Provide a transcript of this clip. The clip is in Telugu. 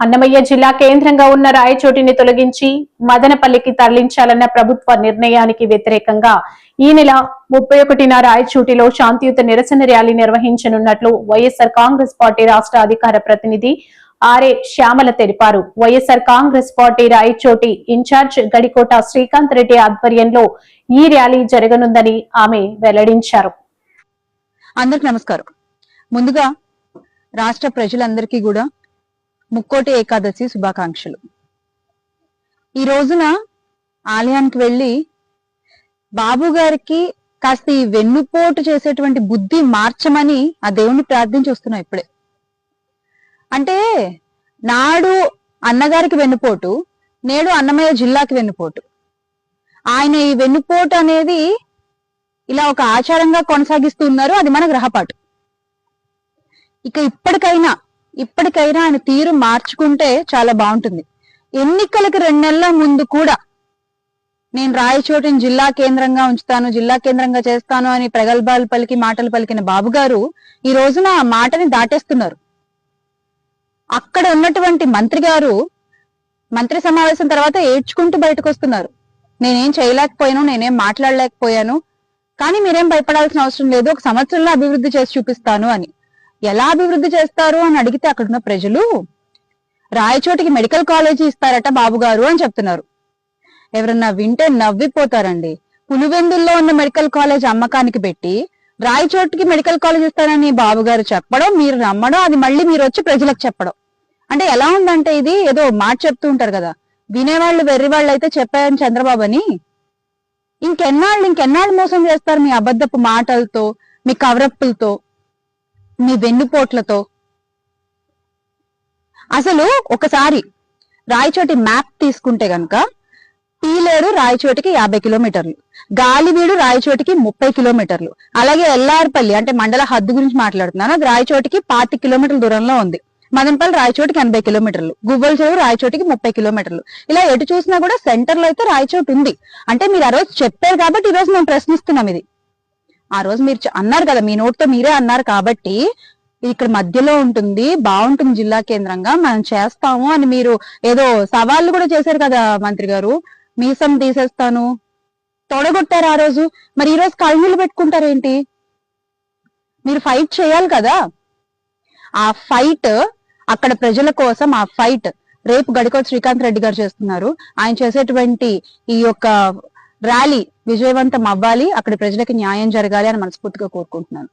అన్నమయ్య జిల్లా కేంద్రంగా ఉన్న రాయచోటిని తొలగించి మదనపల్లికి తరలించాలన్న ప్రభుత్వ నిర్ణయానికి వ్యతిరేకంగా ఈ నెల 31న రాయచోటిలో శాంతియుత నిరసన ర్యాలీ నిర్వహించనున్నట్లు వైఎస్ఆర్ కాంగ్రెస్ పార్టీ రాష్ట్ర అధికార ప్రతినిధి ఆర్ఏ శ్యామల తెలిపారు. వైఎస్ఆర్ కాంగ్రెస్ పార్టీ రాయచోటి ఇన్ఛార్జ్ గడికోట శ్రీకాంత్ రెడ్డి ఆధ్వర్యంలో ఈ ర్యాలీ జరగనుందని ఆమె వెల్లడించారు. అందరికి నమస్కారం. ముందుగా రాష్ట్ర ప్రజలందరికీ కూడా ముక్కోటి ఏకాదశి శుభాకాంక్షలు. ఈ రోజున ఆలయానికి వెళ్ళి బాబు గారికి కాస్త ఈ వెన్నుపోటు చేసేటువంటి బుద్ధి మార్చమని ఆ దేవుణ్ణి ప్రార్థించి వస్తున్నాం. ఇప్పుడే అంటే నాడు అన్నగారికి వెన్నుపోటు, నేడు అన్నమయ్య జిల్లాకి వెన్నుపోటు. ఆయన ఈ వెన్నుపోటు అనేది ఇలా ఒక ఆచారంగా కొనసాగిస్తూ ఉన్నారు. అది మన గ్రహపాటు. ఇక ఇప్పటికైనా ఆయన తీరు మార్చుకుంటే చాలా బాగుంటుంది. ఎన్నికలకు 2 నెలల ముందు కూడా నేను రాయచోటిని జిల్లా కేంద్రంగా ఉంచుతాను, జిల్లా కేంద్రంగా చేస్తాను అని ప్రగల్భాలు పలికి మాటలు పలికిన బాబు గారు ఈ రోజున ఆ మాటని దాటేస్తున్నారు. అక్కడ ఉన్నటువంటి మంత్రి గారు మంత్రి సమావేశం తర్వాత ఏడ్చుకుంటూ బయటకు వస్తున్నారు. నేనేం చేయలేకపోయాను, నేనేం మాట్లాడలేకపోయాను, కానీ మీరేం భయపడాల్సిన అవసరం లేదు, 1 సంవత్సరంలో అభివృద్ధి చేసి చూపిస్తాను అని. ఎలా అభివృద్ధి చేస్తారు అని అడిగితే అక్కడున్న ప్రజలు రాయచోటికి మెడికల్ కాలేజీ ఇస్తారట బాబు గారు అని చెప్తున్నారు. ఎవరన్నా వింటే నవ్విపోతారండి. పులివెందుల్లో ఉన్న మెడికల్ కాలేజ్ అమ్మకానికి పెట్టి రాయచోటికి మెడికల్ కాలేజ్ ఇస్తారని బాబు గారు చెప్పడం, మీరు నమ్మడం, అది మళ్ళీ మీరు వచ్చి ప్రజలకు చెప్పడం. అంటే ఎలా ఉందంటే ఇది ఏదో మాట చెప్తూ ఉంటారు కదా, వినేవాళ్ళు వెర్రివాళ్ళు అయితే చెప్పారని చంద్రబాబు అని. ఇంకెన్నాళ్ళు మోసం చేస్తారు మీ అబద్ధపు మాటలతో, మీ కవరప్పులతో, మీ వెన్నుపోట్లతో. అసలు ఒకసారి రాయచోటి మ్యాప్ తీసుకుంటే గనక పీలేరు రాయచోటికి 50 కిలోమీటర్లు, గాలివీడు రాయచోటికి 30 కిలోమీటర్లు, అలాగే ఎల్లార్పల్లి అంటే మండల హద్దు గురించి మాట్లాడుతున్నాను, అది రాయచోటికి 25 కిలోమీటర్ల దూరంలో ఉంది. మదనపల్లి రాయచోటికి 80 కిలోమీటర్లు, గువ్వల చెరువు రాయచోటికి 30 కిలోమీటర్లు. ఇలా ఎటు చూసినా కూడా సెంటర్ లో అయితే రాయచోటి ఉంది. అంటే మీరు ఆ రోజు చెప్పారు కాబట్టి ఈ రోజు మేము ప్రశ్నిస్తున్నాం. ఇది ఆ రోజు మీరు అన్నారు కదా, మీ నోటితో మీరే అన్నారు కాబట్టి ఇది ఇక్కడ మధ్యలో ఉంటుంది, బాగుంటుంది జిల్లా కేంద్రంగా, మనం చేస్తాము అని మీరు ఏదో సవాళ్ళు కూడా చేశారు కదా మంత్రి గారు. మీసం తీసేస్తాను తొడగొట్టారు ఆ రోజు. మరి ఈ రోజు కళ్ళనీళ్ళు పెట్టుకుంటారేంటి? మీరు ఫైట్ చేయాలి కదా. ఆ ఫైట్ అక్కడ ప్రజల కోసం, ఆ ఫైట్ రేపు గడికోట శ్రీకాంత్ రెడ్డి గారు చేస్తున్నారు. ఆయన చేసేటువంటి ఈ యొక్క ర్యాలీ విజయవంతం అవ్వాలి, అక్కడ ప్రజలకి న్యాయం జరగాలి అని మనస్ఫూర్తిగా కోరుకుంటున్నాను.